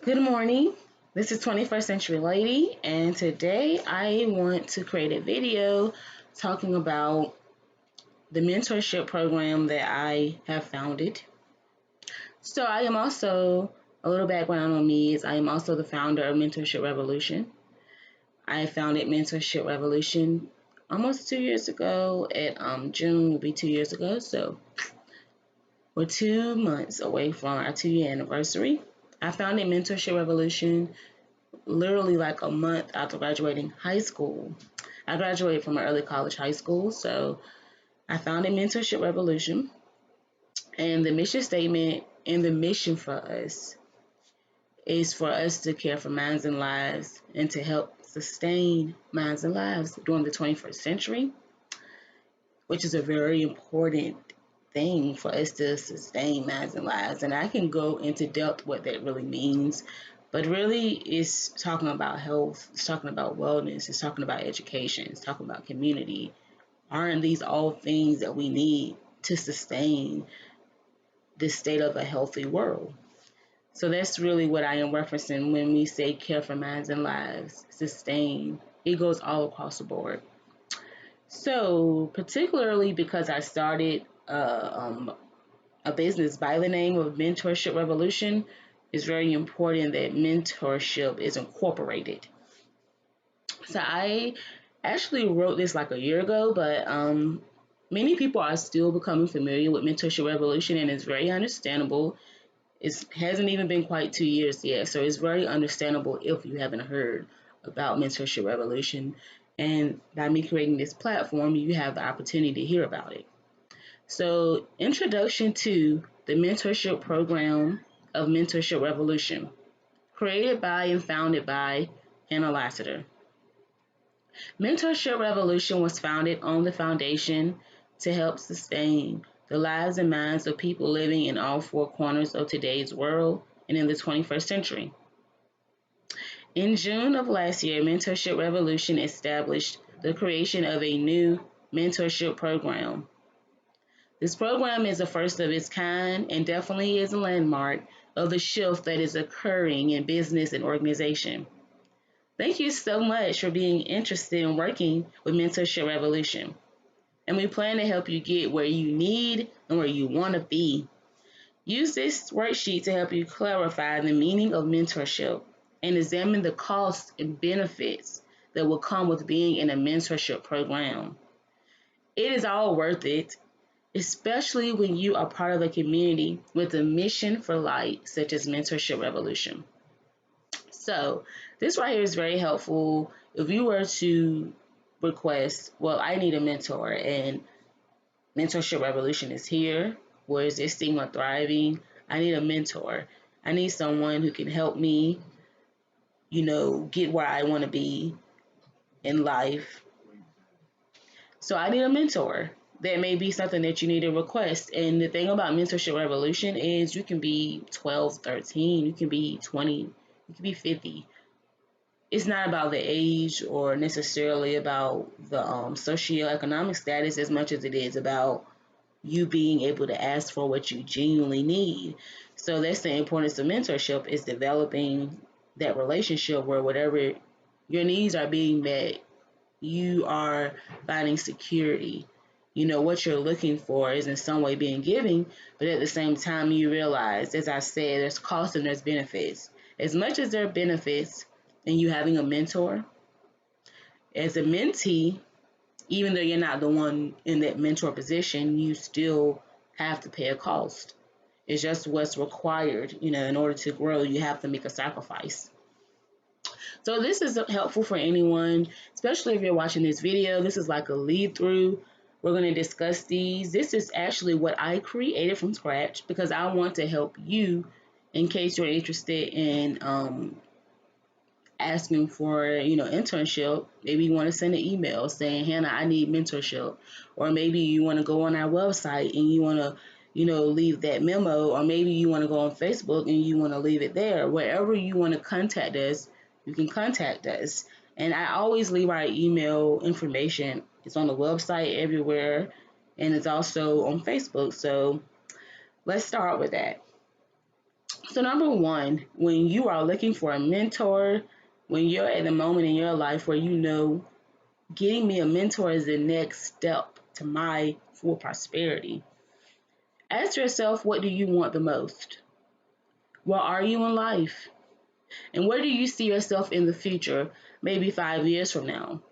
Good morning. This is 21st Century Lady, and today I want to create a video talking about the mentorship program that I have founded. So, I am also a little background on me is I am also the founder of Mentorship Revolution. I founded Mentorship Revolution almost 2 years ago. At June will be 2 years ago. So, we're 2 months away from our 2 year anniversary. I founded Mentorship Revolution literally like a month after graduating high school. I graduated from an early college high school, so I founded Mentorship Revolution. And the mission statement and the mission for us is for us to care for minds and lives and to help sustain minds and lives during the 21st century, which is a very important thing for us to sustain minds and lives. And I can go into depth what that really means. But really, it's talking about health, it's talking about wellness, it's talking about education, it's talking about community. Aren't these all things that we need to sustain the state of a healthy world? So that's really what I am referencing when we say care for minds and lives, sustain. It goes all across the board. So, particularly because I started a business by the name of Mentorship Revolution, it's very important that mentorship is incorporated. So I actually wrote this like a year ago, but many people are still becoming familiar with Mentorship Revolution, and it's very understandable. It hasn't even been quite 2 years yet, so it's very understandable if you haven't heard about Mentorship Revolution. And by me creating this platform, you have the opportunity to hear about it. So, introduction to the mentorship program of Mentorship Revolution, created by and founded by Hannah Lassiter. Mentorship Revolution was founded on the foundation to help sustain the lives and minds of people living in all four corners of today's world and in the 21st century. In June of last year, Mentorship Revolution established the creation of a new mentorship program. This program is the first of its kind and definitely is a landmark of the shift that is occurring in business and organization. Thank you so much for being interested in working with Mentorship Revolution. And we plan to help you get where you need and where you want to be. Use this worksheet to help you clarify the meaning of mentorship and examine the costs and benefits that will come with being in a mentorship program. It is all worth it, especially when you are part of a community with a mission for light, such as Mentorship Revolution. So, this right here is very helpful if you were to request, well, I need a mentor, and Mentorship Revolution is here. Where is this thing or thriving? I need a mentor. I need someone who can help me, get where I want to be in life. So I need a mentor. That may be something that you need to request. And the thing about Mentorship Revolution is you can be 12, 13, you can be 20, you can be 50. It's not about the age or necessarily about the socioeconomic status as much as it is about you being able to ask for what you genuinely need. So that's the importance of mentorship, is developing that relationship where whatever your needs are being met, you are finding security. What you're looking for is in some way being given, but at the same time, you realize, as I said, there's costs and there's benefits. As much as there are benefits in you having a mentor, as a mentee, even though you're not the one in that mentor position, you still have to pay a cost. It's just what's required. In order to grow, you have to make a sacrifice. So this is helpful for anyone, especially if you're watching this video. This is like a lead through. We're going to discuss these. This is actually what I created from scratch because I want to help you in case you're interested in asking for, internship. Maybe you want to send an email saying, Hannah, I need mentorship. Or maybe you want to go on our website and you want to, leave that memo. Or maybe you want to go on Facebook and you want to leave it there. Wherever you want to contact us, you can contact us. And I always leave our email information. It's on the website everywhere, and it's also on Facebook. So let's start with that. So number one, when you are looking for a mentor, when you're at the moment in your life where you know getting me a mentor is the next step to my full prosperity, ask yourself, what do you want the most? Where are you in life? And where do you see yourself in the future, maybe 5 years from now?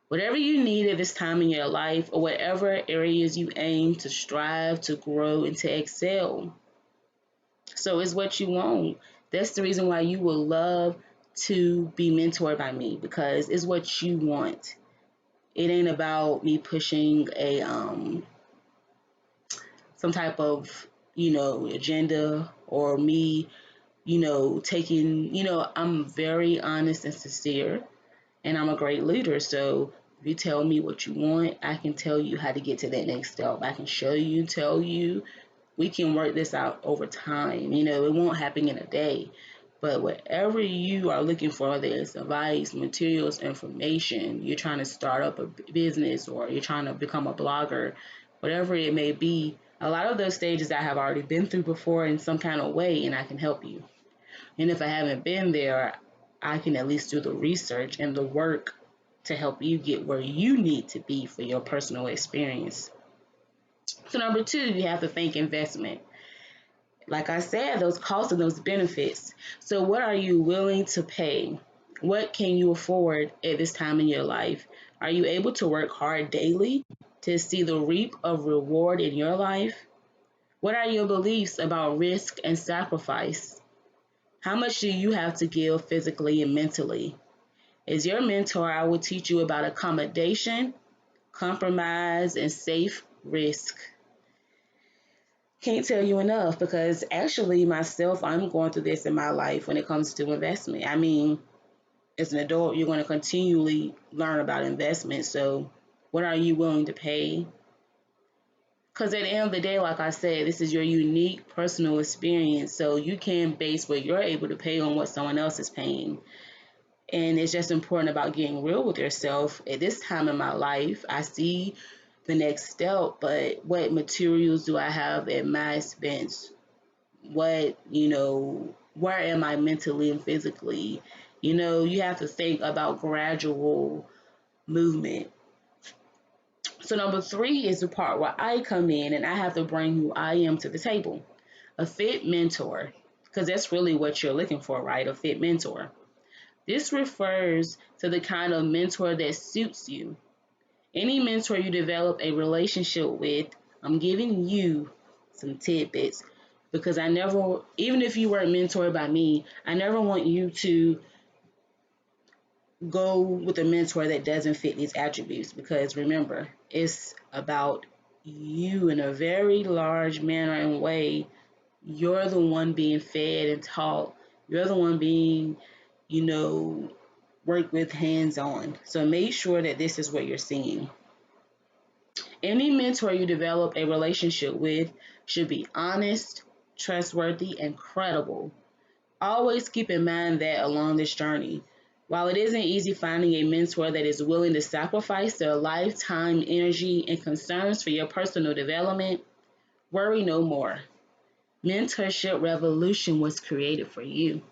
Whatever you need at this time in your life, or whatever areas you aim to strive to grow and to excel. So it's what you want. That's the reason why you will love to be mentored by me, because it's what you want. It ain't about me pushing a some type of agenda, or me taking I'm very honest and sincere, and I'm a great leader. So if you tell me what you want, I can tell you how to get to that next step. I can show you, tell you. We can work this out over time. It won't happen in a day. But whatever you are looking for, whether it's advice, materials, information, you're trying to start up a business, or you're trying to become a blogger, whatever it may be, a lot of those stages I have already been through before in some kind of way, and I can help you. And if I haven't been there, I can at least do the research and the work to help you get where you need to be for your personal experience. So number two, you have to think investment. Like I said, those costs and those benefits. So what are you willing to pay? What can you afford at this time in your life? Are you able to work hard daily to see the reap of reward in your life? What are your beliefs about risk and sacrifice? How much do you have to give physically and mentally? As your mentor, I will teach you about accommodation, compromise, and safe risk. Can't tell you enough, because actually myself, I'm going through this in my life when it comes to investment. I mean, as an adult, you're going to continually learn about investment. So what are you willing to pay? Because at the end of the day, like I said, this is your unique personal experience. So you can base what you're able to pay on what someone else is paying. And it's just important about getting real with yourself. At this time in my life, I see the next step, but what materials do I have at my expense? Where am I mentally and physically? You have to think about gradual movement. So number three is the part where I come in and I have to bring who I am to the table. A fit mentor, because that's really what you're looking for, right? A fit mentor. This refers to the kind of mentor that suits you. Any mentor you develop a relationship with, I'm giving you some tidbits, because I never, even if you weren't mentored by me, I never want you to go with a mentor that doesn't fit these attributes, because remember, it's about you in a very large manner and way. You're the one being fed and taught. You're the one being, work with hands on. So make sure that this is what you're seeing. Any mentor you develop a relationship with should be honest, trustworthy, and credible. Always keep in mind that along this journey, while it isn't easy finding a mentor that is willing to sacrifice their lifetime energy and concerns for your personal development, worry no more. Mentorship Revolution was created for you.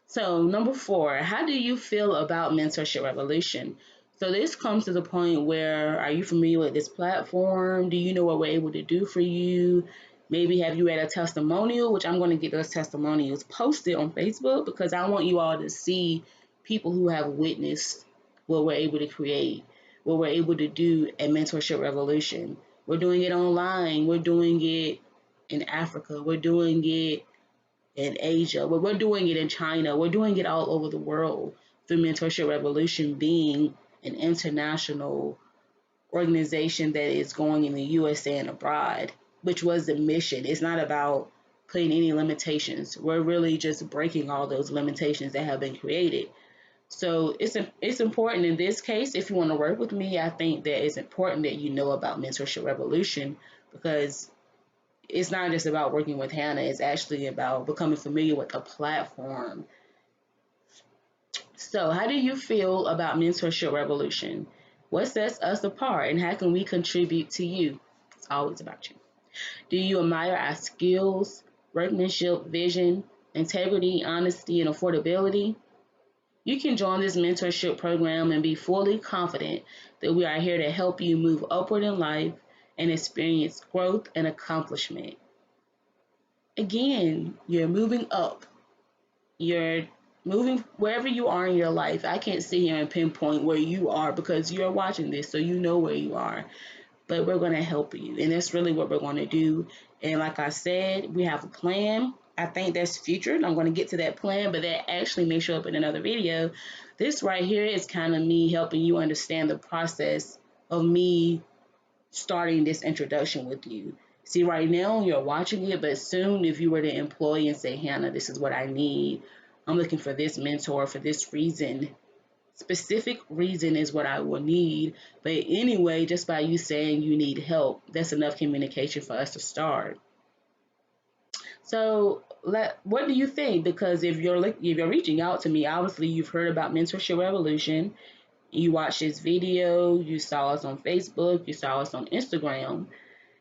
So number four, how do you feel about Mentorship Revolution? So this comes to the point where, are you familiar with this platform? Do you know what we're able to do for you? Maybe have you read a testimonial, which I'm going to get those testimonials posted on Facebook, because I want you all to see people who have witnessed what we're able to create, what we're able to do at Mentorship Revolution. We're doing it online. We're doing it in Africa. We're doing it in Asia. We're doing it in China. We're doing it all over the world through Mentorship Revolution being an international organization that is going in the USA and abroad, which was the mission. It's not about putting any limitations. We're really just breaking all those limitations that have been created. So it's important in this case, if you want to work with me, I think that it's important that you know about Mentorship Revolution, because it's not just about working with Hannah. It's actually about becoming familiar with the platform. So how do you feel about Mentorship Revolution? What sets us apart, and how can we contribute to you? It's always about you. Do you admire our skills, workmanship, vision, integrity, honesty, and affordability. You can join this mentorship program and be fully confident that we are here to help you move upward in life and experience growth and accomplishment. Again, you're moving up. You're moving wherever you are in your life. I can't sit here and pinpoint where you are because you're watching this, so you know where you are. But we're going to help you, and that's really what we're going to do. And like I said, we have a plan. I think that's future, and I'm going to get to that plan, but that actually may show up in another video. This right here is kind of me helping you understand the process of me starting this introduction with you. See, right now you're watching it, but soon if you were to employ and say, Hannah, this is what I need. I'm looking for this mentor for this reason. Specific reason is what I will need. But anyway, just by you saying you need help, that's enough communication for us to start. So what do you think? Because if you're reaching out to me, obviously you've heard about Mentorship Revolution. You watched this video, you saw us on Facebook, you saw us on Instagram,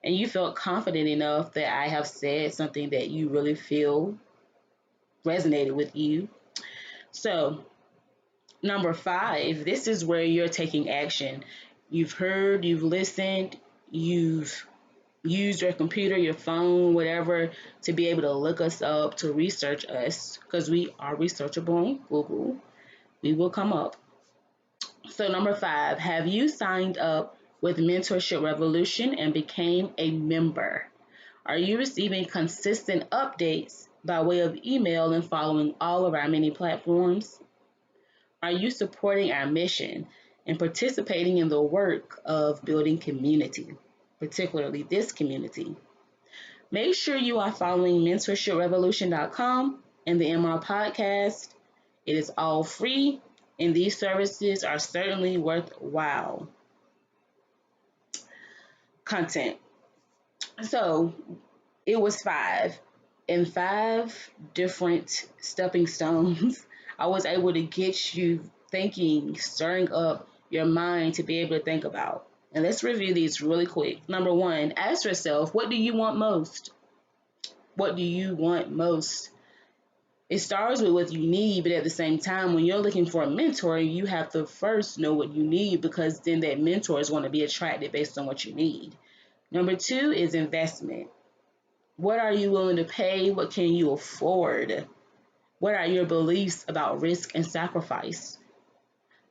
and you felt confident enough that I have said something that you really feel resonated with you. So, number 5, this is where you're taking action. You've heard, you've listened, you've used your computer, your phone, whatever, to be able to look us up, to research us, because we are researchable on Google. We will come up. So number 5, have you signed up with Mentorship Revolution and became a member? Are you receiving consistent updates by way of email and following all of our many platforms? Are you supporting our mission and participating in the work of building community, particularly this community? Make sure you are following MentorshipRevolution.com and the MR podcast. It is all free, and these services are certainly worthwhile content. So it was 5, and 5 different stepping stones. I was able to get you thinking, stirring up your mind to be able to think about. And let's review these really quick. Number 1, ask yourself, what do you want most? What do you want most? It starts with what you need, but at the same time, when you're looking for a mentor, you have to first know what you need, because then that mentor is going to be attracted based on what you need. Number 2 is investment. What are you willing to pay? What can you afford? What are your beliefs about risk and sacrifice?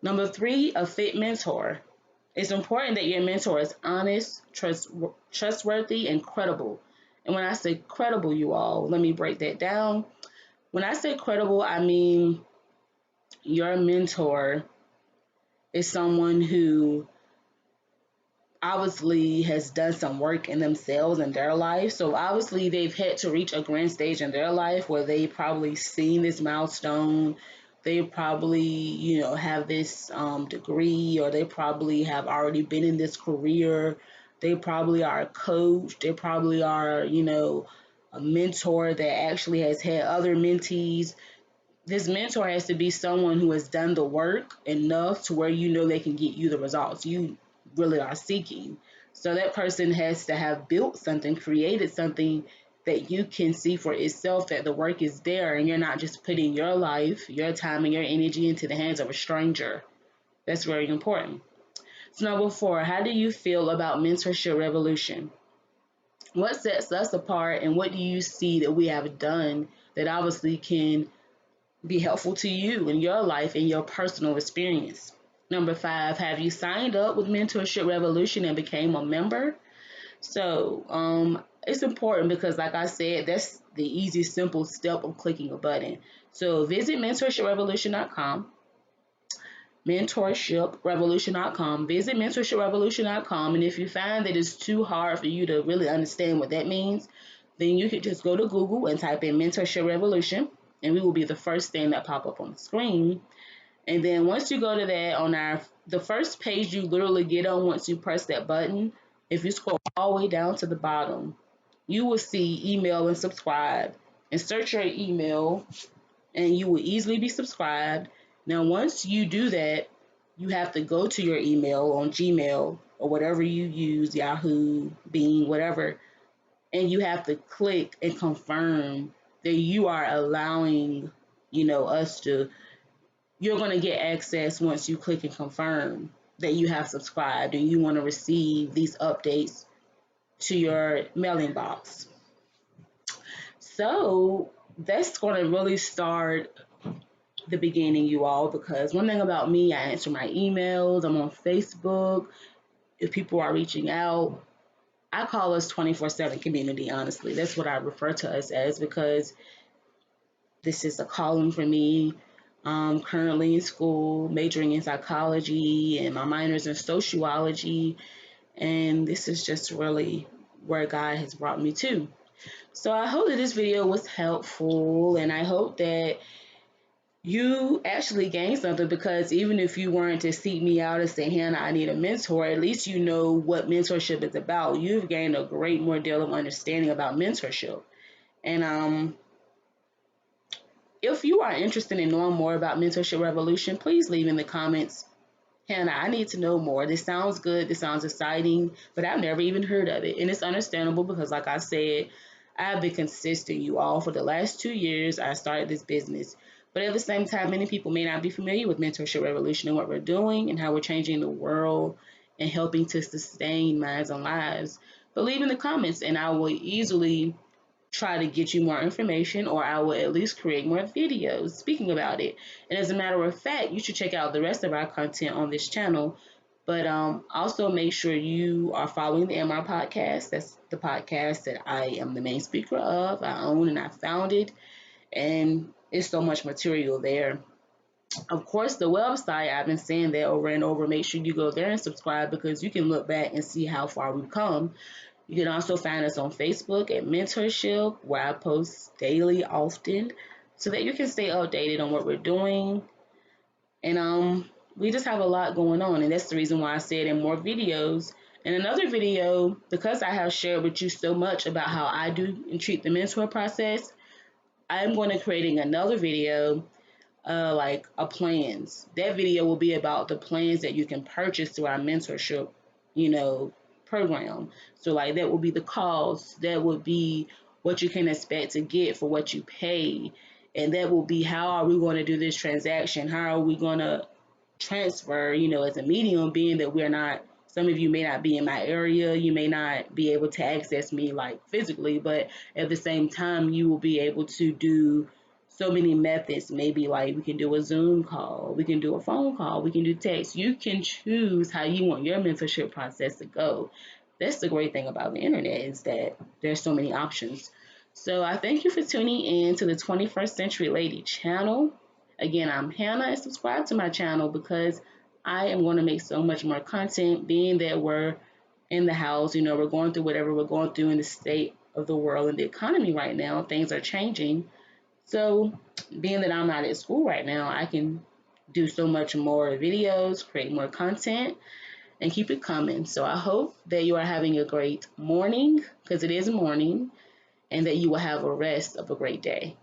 Number 3, a fit mentor. It's important that your mentor is honest, trustworthy, and credible. And when I say credible, you all, let me break that down. When I say credible, I mean your mentor is someone who obviously has done some work in themselves in their life. So obviously they've had to reach a grand stage in their life where they probably seen this milestone. They probably, have this degree, or they probably have already been in this career. They probably are a coach. They probably are, a mentor that actually has had other mentees. This mentor has to be someone who has done the work enough to where they can get you the results you really are seeking. So that person has to have built something, created something that you can see for itself that the work is there, and you're not just putting your life, your time, and your energy into the hands of a stranger. That's very important. So number 4, how do you feel about Mentorship Revolution? What sets us apart, and what do you see that we have done that obviously can be helpful to you in your life and your personal experience? Number 5, have you signed up with Mentorship Revolution and became a member? So it's important because, like I said, that's the easy, simple step of clicking a button. So visit MentorshipRevolution.com, MentorshipRevolution.com. Visit MentorshipRevolution.com, and if you find that it's too hard for you to really understand what that means, then you can just go to Google and type in Mentorship Revolution, and we will be the first thing that pop up on the screen. And then once you go to that, the first page you literally get on, once you press that button, if you scroll all the way down to the bottom, you will see email and subscribe. And search your email, and you will easily be subscribed. Now, once you do that, you have to go to your email on Gmail or whatever you use, Yahoo, Bing, whatever, and you have to click and confirm that you are allowing, us to, you're going to get access once you click and confirm that you have subscribed and you want to receive these updates to your mailing box. So that's going to really start the beginning, you all, because one thing about me, I answer my emails, I'm on Facebook. If people are reaching out, I call us 24/7 community, honestly. That's what I refer to us as, because this is a calling for me. Currently in school, majoring in psychology, and my minors in sociology, and this is just really where God has brought me to. So I hope that this video was helpful, and I hope that you actually gained something, because even if you weren't to seek me out and say, Hannah, I need a mentor, at least you know what mentorship is about. You've gained a great more deal of understanding about mentorship. And if you are interested in knowing more about Mentorship Revolution, please leave in the comments, Hannah, I need to know more. This sounds good. This sounds exciting, but I've never even heard of it. And it's understandable because, like I said, I've been consistent, you all. For the last 2 years, I started this business. But at the same time, many people may not be familiar with Mentorship Revolution and what we're doing and how we're changing the world and helping to sustain minds and lives. But leave in the comments, and I will easily try to get you more information, or I will at least create more videos speaking about it. And as a matter of fact, you should check out the rest of our content on this channel. But also make sure you are following the MR podcast. That's the podcast that I am the main speaker of. I own and I founded, and it's so much material there. Of course, the website, I've been saying that over and over. Make sure you go there and subscribe, because you can look back and see how far we've come. You can also find us on Facebook at Mentorship, where I post daily, often, so that you can stay updated on what we're doing. And we just have a lot going on, and that's the reason why I said in more videos. In another video, because I have shared with you so much about how I do and treat the mentor process, I'm going to creating another video, like a plans. That video will be about the plans that you can purchase through our mentorship, program. So like that will be the cost, that would be what you can expect to get for what you pay, and that will be how are we going to do this transaction, how are we going to transfer, as a medium, being that we're not, some of you may not be in my area, you may not be able to access me like physically, but at the same time you will be able to do so many methods. Maybe like we can do a Zoom call, we can do a phone call, we can do text. You can choose how you want your mentorship process to go. That's the great thing about the internet, is that there's so many options. So I thank you for tuning in to the 21st Century Lady channel. Again, I'm Hannah, and subscribe to my channel, because I am going to make so much more content, being that we're in the house, we're going through whatever we're going through in the state of the world and the economy right now. Things are changing. So being that I'm not at school right now, I can do so much more videos, create more content, and keep it coming. So I hope that you are having a great morning, because it is morning, and that you will have a rest of a great day.